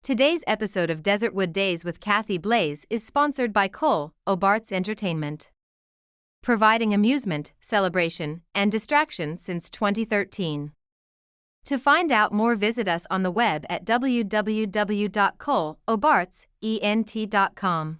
Today's episode of Desertwood Days with Kathy Blaze is sponsored by Cole Obarts Entertainment, providing amusement, celebration, and distraction since 2013. To find out more, visit us on the web at www.coleobartsent.com.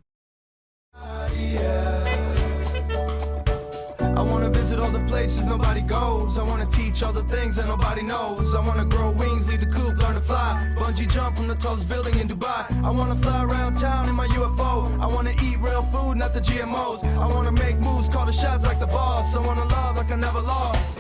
I wanna visit all the places nobody goes. I wanna teach all the things that nobody knows. I wanna grow wings, leave the coop, learn to fly. Bungee jump from the tallest building in Dubai. I wanna fly around town in my UFO. I wanna eat real food, not the GMOs. I wanna make moves, call the shots like the boss. I wanna love like I never lost.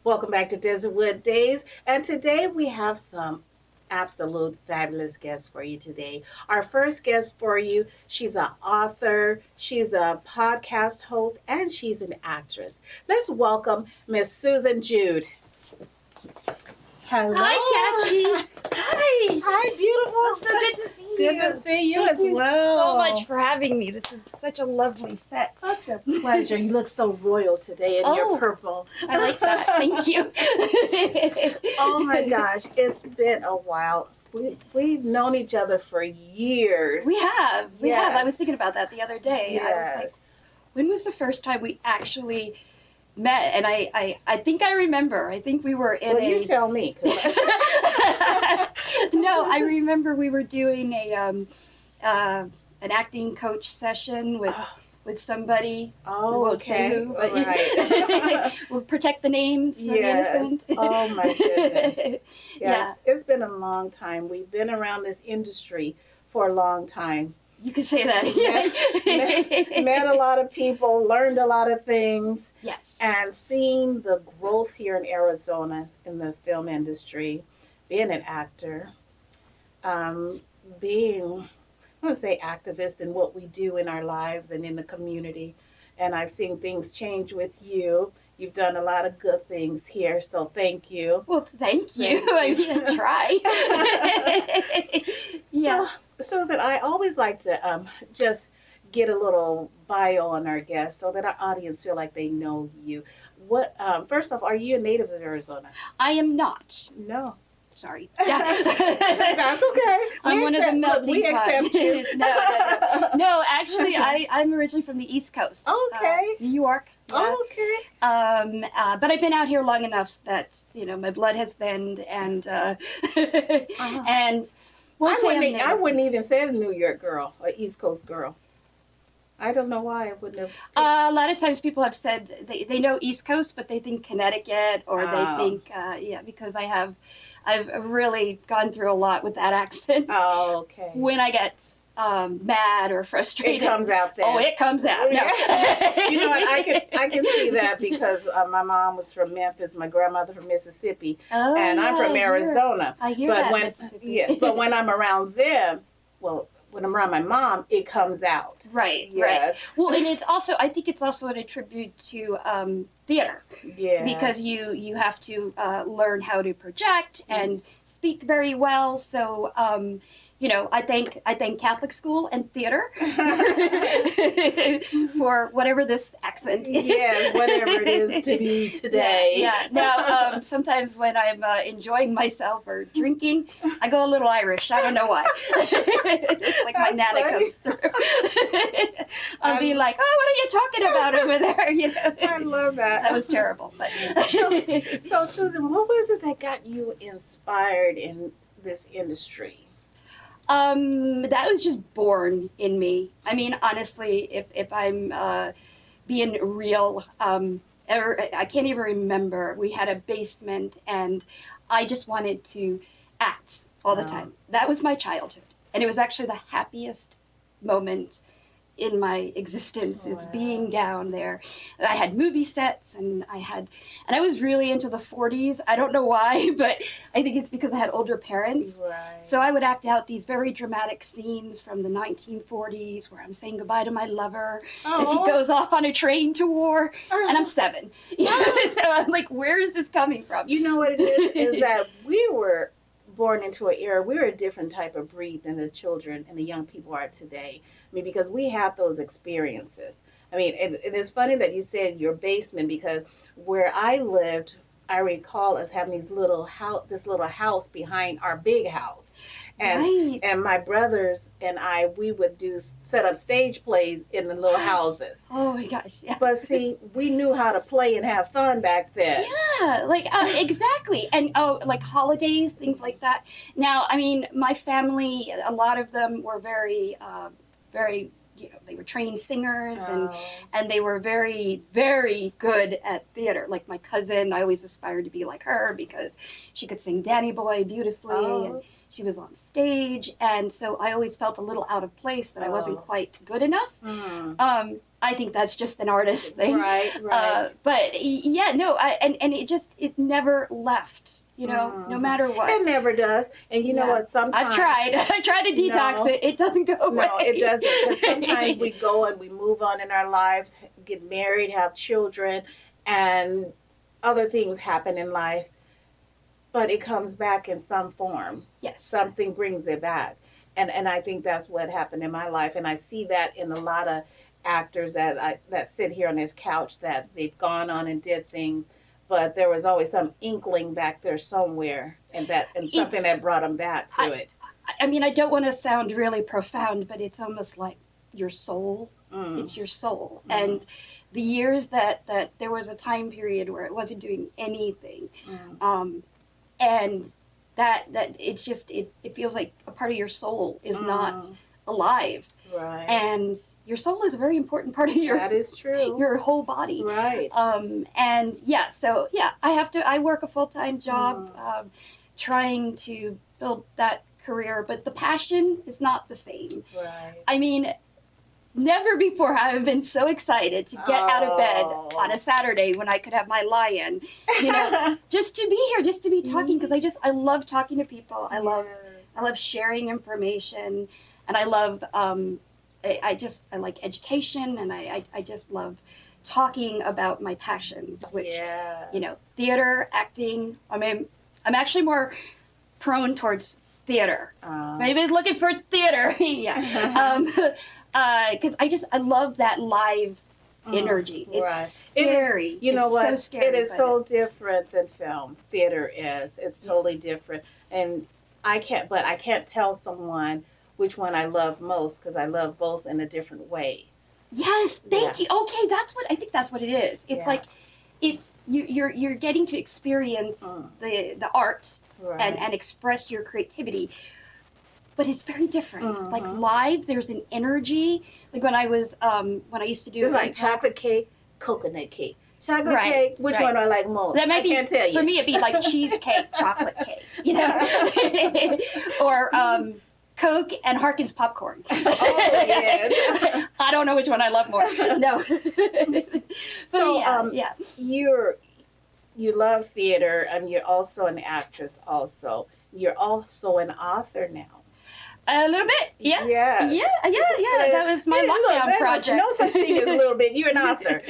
Welcome back to Desertwood Days, and today we have some absolute fabulous guests for you today. Our first guest for you, she's an author, she's a podcast host, and she's an actress. Let's welcome Miss Susan Jude. Hello. Hi, Kathy. Hi. Hi, beautiful. It's so good to see you. Good to see you Thank as you well. so much for having me. This is such a lovely set. Such a pleasure. You look so royal today in your purple. I like that. Thank you. Oh my gosh, it's been a while. We've known each other for years. We have. I Yes. was thinking about that the other day. I was like, when was the first time we actually met? And I think I remember. I think we were in you tell me. No, I remember we were doing an acting coach session with somebody. Oh, We won't say okay. who, but All right. we'll protect the names for the innocent. Oh my goodness. Yes. Yeah. It's been a long time. We've been around this industry for a long time. You could say that. Met a lot of people, learned a lot of things, Yes. and seeing the growth here in Arizona in the film industry, being an actor, being, I want to say activist in what we do in our lives and in the community. And I've seen things change with you. You've done a lot of good things here, so thank you. Well, thank you. Thank you. I mean, I try. Yeah. So, Susan, I always like to just get a little bio on our guests so that our audience feel like they know you. What? First off, are you a native of Arizona? I am not. No. Sorry. That's okay. I'm one of the melting We pot. accept you. No. No, actually, I'm originally from the East Coast. Okay. New York. Yeah. Okay. But I've been out here long enough that, my blood has thinned and, and we'll say I'm I wouldn't even say a New York girl or East Coast girl. I don't know why I wouldn't have. A lot of times people have said they know East Coast, but they think Connecticut, or they think, because I've really gone through a lot with that accent. Oh, okay. When I get mad or frustrated, It comes out then. Oh, it comes out. No. You know what? I can see that because my mom was from Memphis, my grandmother from Mississippi, Oh, and I'm from Arizona. I hear But that, when Mississippi. but when I'm around them, when I'm around my mom, it comes out. Right. Yeah. Well, and I think it's also an attribute to theater. Yeah. Because you have to learn how to project and speak very well. So I thank Catholic school and theater for whatever this accent is. Yeah, whatever it is to be today. Yeah. Now, sometimes when I'm enjoying myself or drinking, I go a little Irish. I don't know why. It's like my That's nana funny. comes through. I'll be like, "Oh, what are you talking about over there?" I love that. That was terrible. But So, Susan, what was it that got you inspired in this industry? That was just born in me. I mean, honestly, if I'm being real, I can't even remember. We had a basement, and I just wanted to act all the time. That was my childhood, and it was actually the happiest moment in my existence is being down there. I had movie sets, and I was really into the 40s. I don't know why, but I think it's because I had older parents. Right. So I would act out these very dramatic scenes from the 1940s where I'm saying goodbye to my lover as he goes off on a train to war, and I'm 7. So I'm like, where is this coming from? You know what it is that we were born into an era, we were a different type of breed than the children and the young people are today. I mean, because we have those experiences. I mean, it is funny that you said your basement, because where I lived, I recall us having this little house behind our big house, and Right. and my brothers and I, we would set up stage plays in the little Yes. houses. Oh my gosh, yeah. But see, we knew how to play and have fun back then. Yeah, like exactly. And like holidays, things like that. Now, I mean, my family, a lot of them were very, they were trained singers, and they were very, very good at theater. Like my cousin, I always aspired to be like her because she could sing Danny Boy beautifully, and she was on stage. And so I always felt a little out of place, that I wasn't quite good enough. I think that's just an artist thing. Right. But yeah, no, and it never left, no matter what. It never does. And you know what? Sometimes I've tried. I tried to detox it. It doesn't go away. No, it doesn't. But sometimes we go and we move on in our lives, get married, have children, and other things happen in life. But it comes back in some form. Yes. Something brings it back. And I think that's what happened in my life. And I see that in a lot of actors that sit here on this couch, that they've gone on and did things, but there was always some inkling back there somewhere, and something that brought them back to it. I mean, I don't want to sound really profound, but it's almost like your soul. It's your soul. And the years that there was a time period where it wasn't doing anything, and that it's just it feels like a part of your soul is not alive. Right. And your soul is a very important part of that is true. your whole body. Right. And I work a full-time job, trying to build that career, but the passion is not the same. Right. I mean, never before have I been so excited to get out of bed on a Saturday when I could have my lie-in, just to be here, just to be talking, because I love talking to people. I love sharing information, and I love I like education, and I just love talking about my passions, which theater, acting. I mean, I'm actually more prone towards theater. Maybe it's looking for theater, because I love that live energy. It's scary. You know what? So scary, it is so different than film. Theater is. It's totally different, and I can't tell someone which one I love most, because I love both in a different way. Yes, thank you. Okay, I think that's what it is. It's like you're getting to experience the art and express your creativity, but it's very different. Like live, there's an energy. Like when I used to do, it's like chocolate cake, coconut cake. Chocolate cake, which one do I like most? That might can't tell you. For me, it'd be like cheesecake, chocolate cake, or Coke and Harkins popcorn. Oh, yes. I don't know which one I love more. No. So, you love theater, and you're also an actress also. You're also an author now. A little bit, yes. Yes. Yeah. That was my lockdown project. No such thing as a little bit. You're an author.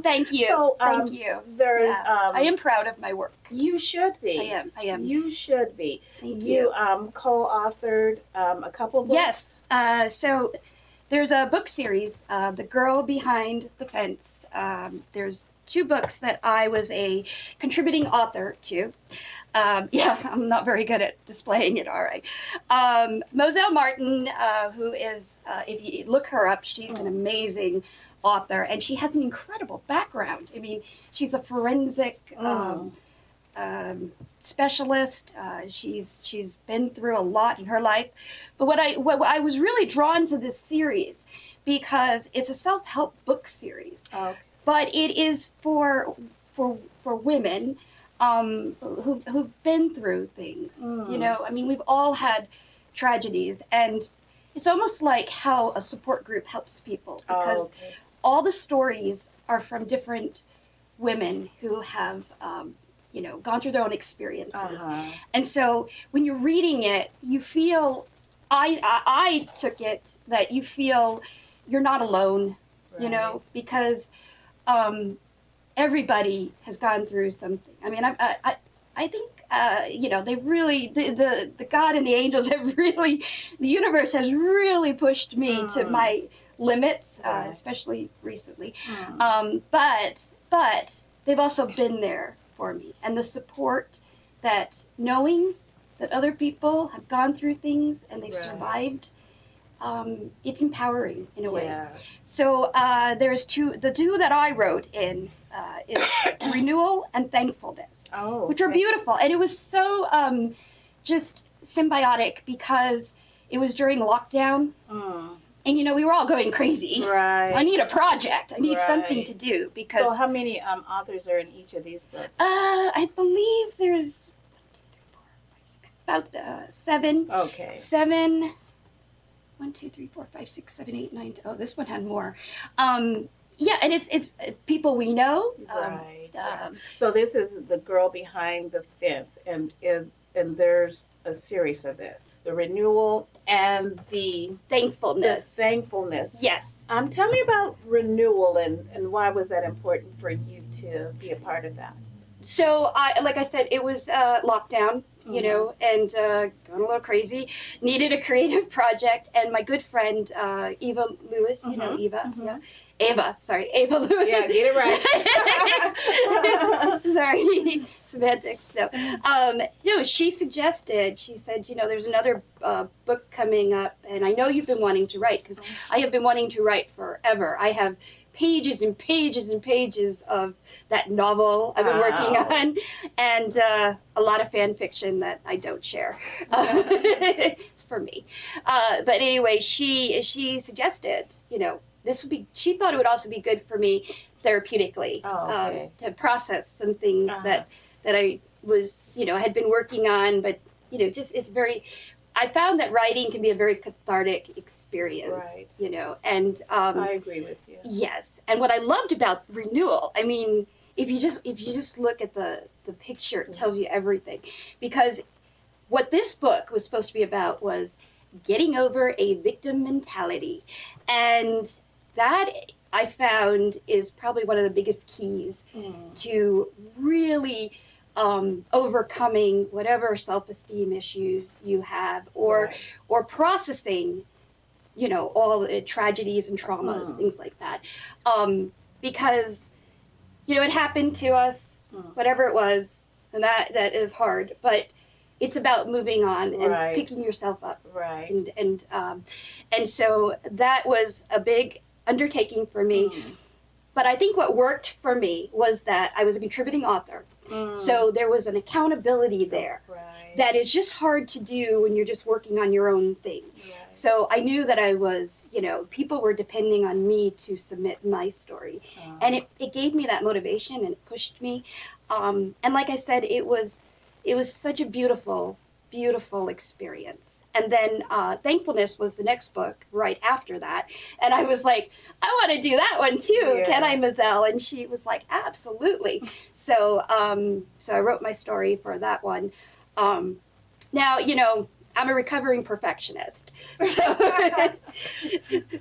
Thank you. So, thank you. There's. I am proud of my work. You should be. I am. You should be. Thank you. Co-authored a couple books. Yes. So there's a book series, The Girl Behind the Fence. There's 2 books that I was a contributing author to. I'm not very good at displaying it, all right. Moselle Martin, who is, if you look her up, she's an amazing author, and she has an incredible background. I mean, she's a forensic specialist. She's been through a lot in her life. But what I was really drawn to this series, because it's a self-help book series. Okay. But it is for women who've been through things. I mean, we've all had tragedies, and it's almost like how a support group helps people, because all the stories are from different women who have gone through their own experiences. And so when you're reading it, you feel, I took it that you feel you're not alone, because everybody has gone through something. I mean, I think, they really, the God and the angels have really, the universe has really pushed me to my limits, especially recently. But they've also been there for me. And the support that knowing that other people have gone through things and they've Right. survived, it's empowering in a way. Yes. So there's the two that I wrote in is renewal and thankfulness, Oh, which are okay. beautiful. And it was so just symbiotic because it was during lockdown. Mm, And we were all going crazy. right. I need a project. I need something Right. to do because So how many authors are in each of these books? I believe there's about 7. Okay. 7. 1, 2, 3, 4, 5, 6, 7, 8, 9. Oh, this one had more. Yeah, and it's people we know. Right. So this is The Girl Behind the Fence, and there's a series of this: the renewal and the Thankfulness. thankfulness. Yes. Tell me about renewal and why was that important for you to be a part of that? So like I said, it was lockdown, and going a little crazy. Needed a creative project, and my good friend Eva Lewis, you know Eva, yeah. Ava Lewis. Yeah, get it right. Sorry, semantics. No, she suggested. She said, there's another book coming up, and I know you've been wanting to write because I have been wanting to write forever. I have pages and pages and pages of that novel I've been working on, and a lot of fan fiction that I don't share for me. But anyway, she suggested, this would be. She thought it would also be good for me therapeutically to process some things that I was, had been working on, but just it's very. I found that writing can be a very cathartic experience, Right. And I agree with you. yes. And what I loved about renewal, I mean, if you just look at the picture, it tells you everything, because what this book was supposed to be about was getting over a victim mentality, and that I found is probably one of the biggest keys to really overcoming whatever self-esteem issues you have, or processing, all the tragedies and traumas, things like that, because it happened to us, whatever it was, and that is hard, but it's about moving on and picking yourself up, and so that was a big undertaking for me. But I think what worked for me was that I was a contributing author. So there was an accountability there that is just hard to do when you're just working on your own thing. So I knew that I was, people were depending on me to submit my story. And it gave me that motivation and it pushed me. And like I said, it was such a beautiful, beautiful experience. And then Thankfulness was the next book right after that. And I was like, I want to do that one too. Yeah. Can I, Mazel? And she was like, absolutely. So so I wrote my story for that one. Now, I'm a recovering perfectionist. So,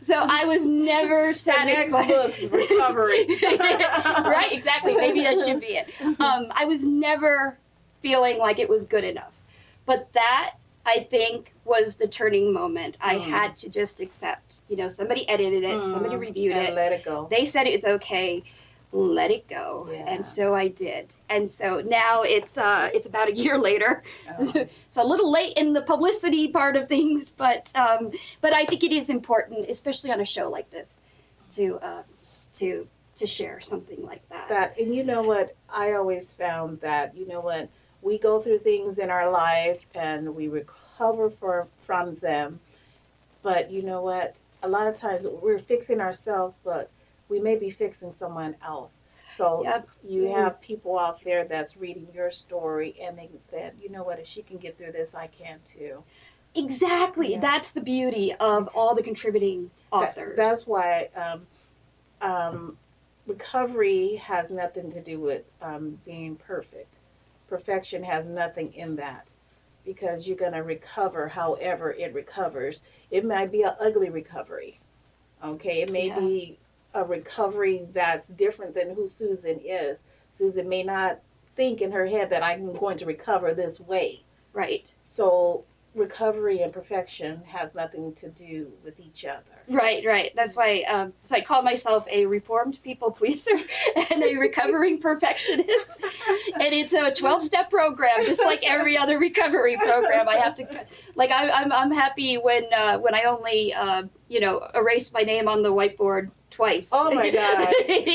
so I was never satisfied. The next book's recovery. Right, exactly. Maybe that should be it. I was never feeling like it was good enough. But that, I think, was the turning moment. I had to just accept, somebody edited it, somebody reviewed and it. let it go. They said it's okay. Let it go. Yeah. And so I did. And so now it's about a year later. It's a little late in the publicity part of things, but I think it is important, especially on a show like this, to share something like that. And you know what? I always found that, we go through things in our life and we recover from them. But you know what? A lot of times we're fixing ourselves, but we may be fixing someone else. So you have people out there that's reading your story and they can say, you know what, if she can get through this, I can too. Exactly. Yeah. That's the beauty of all the contributing authors. That's why recovery has nothing to do with being perfect. Perfection has nothing in that, because you're going to recover however it recovers. It might be an ugly recovery. Okay, it may be a recovery that's different than who Susan is. Susan may not think in her head that I'm going to recover this way. Right. So recovery and perfection has nothing to do with each other. Right. That's why so I call myself a reformed people pleaser and a recovering perfectionist. And it's a 12-step program, just like every other recovery program. I have to, like, I'm happy when I only erase my name on the whiteboard twice. Oh my gosh!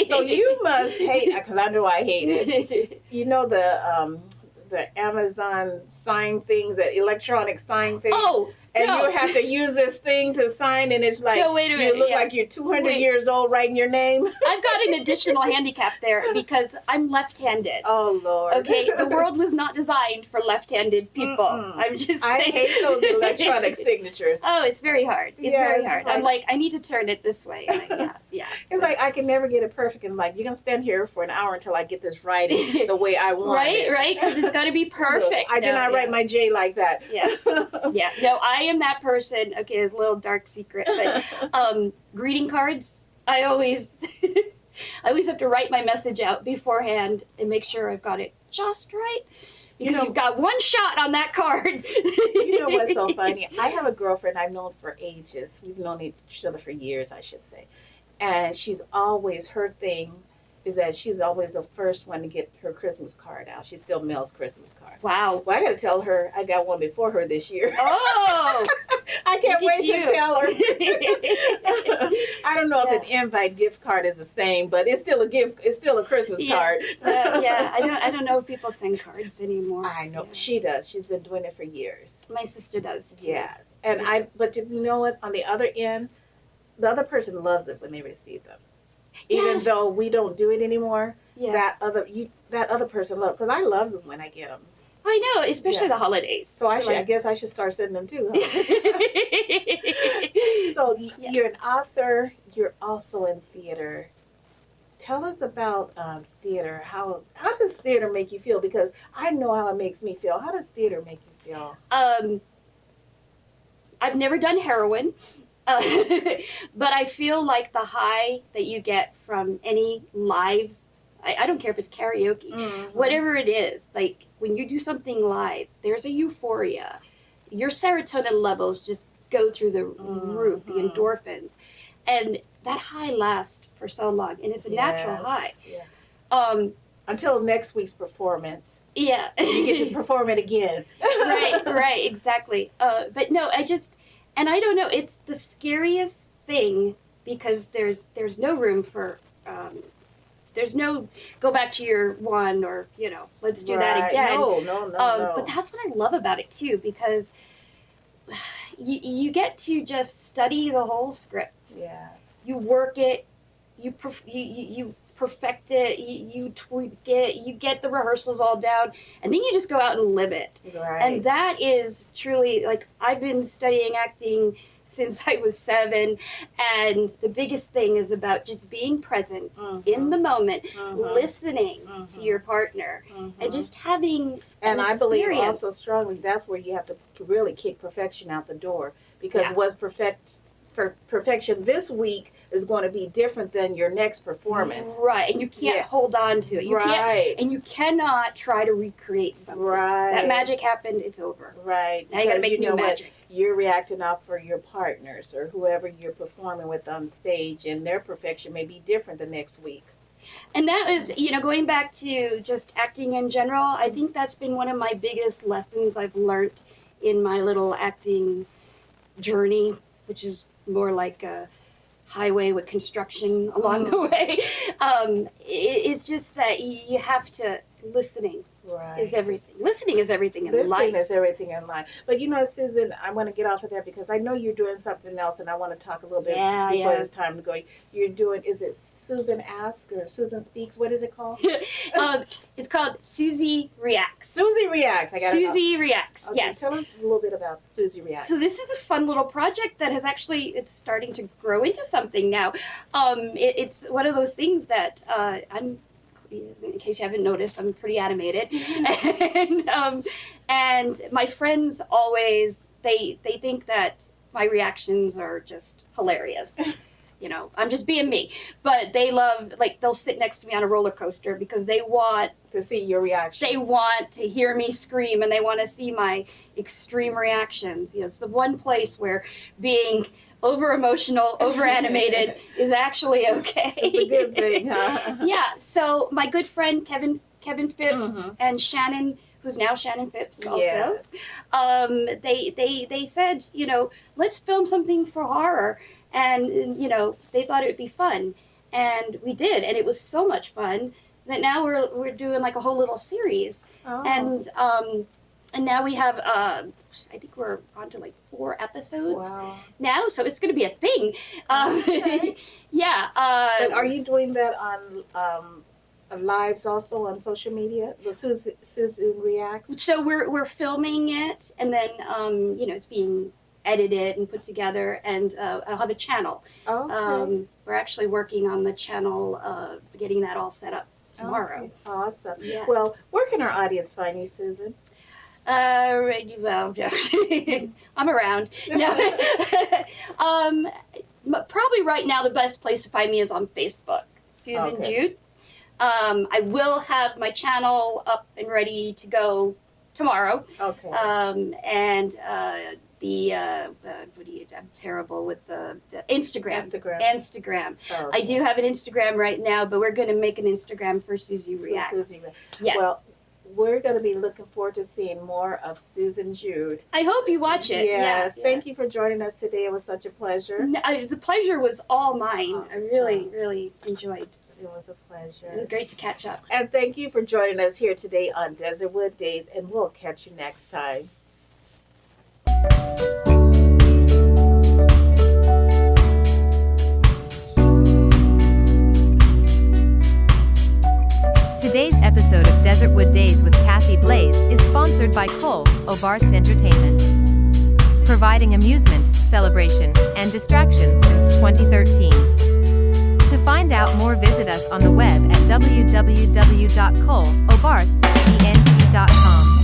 So you must hate, because I know I hate it. You know the Amazon sign things, the electronic sign things. Oh, and no. you have to use this thing to sign, and it's like, No, wait a minute, you look yeah. like you're 200 Wait. years old writing your name. I've got an additional handicap there because I'm left-handed. Oh Lord. Okay, the world was not designed for left-handed people. I'm just I saying. hate those electronic signatures. Oh, it's very hard. It's Yes, very it's hard. like- I'm like, I need to turn it this way. Yeah. It's like I can never get it perfect, and like, you're gonna stand here for an hour until I get this writing the way I want it. Right, because it's got to be perfect. I did not write my J like that. Yeah. No, I am that person. Okay, it's a little dark secret, but greeting cards. I always have to write my message out beforehand and make sure I've got it just right. Because you've got one shot on that card. You know what's so funny? I have a girlfriend I've known for ages. We've known each other for years, I should say. And she's always, her thing is that she's always the first one to get her Christmas card out. She still mails Christmas cards. Wow. Well, I got to tell her I got one before her this year. Oh! I can't Look at wait to you. tell her. I don't know if an invite gift card is the same, but it's still a gift. It's still a Christmas card. I don't know if people send cards anymore. I know Yeah. she does. She's been doing it for years. My sister does too. Yes, and but you know what? On the other end, the other person loves it when they receive them, even Yes. though we don't do it anymore. Yeah. That other person loves, because I love them when I get them. I know, especially Yeah. the holidays. So I Like- guess I should start sending them too. Huh? So Yeah. you're an author. You're also in theater. Tell us about theater. How does theater make you feel? Because I know how it makes me feel. How does theater make you feel? I've never done heroin, but I feel like the high that you get from any live, I don't care if it's karaoke, Mhm. whatever it is, like when you do something live, there's a euphoria. Your serotonin levels just go through the roof, the Mhm. endorphins. And that high lasts for so long, and it's a natural Yes. high. Yeah. Until next week's performance. Yeah. You get to perform it again. right, exactly. But no, and I don't know, it's the scariest thing because there's no room for, there's no go back to your one or, let's do that Right. again. No. But that's what I love about it too, because you get to just study the whole script. Yeah. You work it, you perfect it, you tweak it, you get the rehearsals all down, and then you just go out and live it. Right. And that is truly, like, I've been studying acting since I was 7, and the biggest thing is about just being present in the moment, listening to your partner, and just having and an I believe experience. also strongly that's where you have to really kick perfection out the door, because Yeah. what's perfection this week is going to be different than your next performance. Right, and you can't Yeah. hold on to it. You can't, Right. and you cannot try to recreate something. Right. That magic happened, it's over. Right. Now you gotta Because make new what? magic. You're reacting off for your partners or whoever you're performing with on stage, and their perfection may be different the next week. And that is, going back to just acting in general, I think that's been one of my biggest lessons I've learned in my little acting journey, which is more like a highway with construction along the way. It's just that you have to, listening Right. is everything. Listening is everything in Listening life. is everything in life. But Susan, I want to get off of that because I know you're doing something else, and I want to talk a little bit Yeah, before yeah. it's time to go. You're doing, is it Susan Asks or Susan Speaks? What is it called? It's called Susie Reacts. Susie Reacts. I got it. Susie Reacts, Okay, yes. Tell us a little bit about Susie Reacts. So this is a fun little project that has it's starting to grow into something now. It's one of those things that in case you haven't noticed, I'm pretty animated, and my friends always they think that my reactions are just hilarious, I'm just being me. But they love, like, they'll sit next to me on a roller coaster because they want to see your reaction. They want to hear me scream, and they want to see my extreme reactions. It's the one place where being over emotional, over animated is actually okay. It's a good thing, huh? Yeah. So my good friend Kevin Phipps and Shannon, who's now Shannon Phipps also. Yes. They said, let's film something for horror, and they thought it would be fun, and we did, and it was so much fun that now we're doing like a whole little series, and now we have I think we're on to like 4 episodes now, so it's going to be a thing. Okay. Yeah. And are you doing that on lives also on social media? The Susan Reacts. So we're filming it, and then it's being edited and put together, and I'll have a channel. Okay. We're actually working on the channel, getting that all set up tomorrow. Okay. Awesome. Yeah. Well, where can our audience find you, Susan? Well, I'm around. No. Probably right now the best place to find me is on Facebook, Susan Jude. I will have my channel up and ready to go tomorrow. Okay. And I'm terrible with the Instagram. Instagram. Okay. I do have an Instagram right now, but we're going to make an Instagram for Susie Reacts. Yes. Well, we're going to be looking forward to seeing more of Susan Jude. I hope you watch it. Yes. Yeah. Thank you for joining us today. It was such a pleasure. The pleasure was all mine. Awesome. I really, really enjoyed. It was a pleasure. It was great to catch up. And thank you for joining us here today on Desertwood Days, and we'll catch you next time. Today's episode of Desertwood Days with Kathy Blaze is sponsored by Cole, Obarts Entertainment. Providing amusement, celebration, and distraction since 2013. To find out more, visit us on the web at www.coleobarts.com.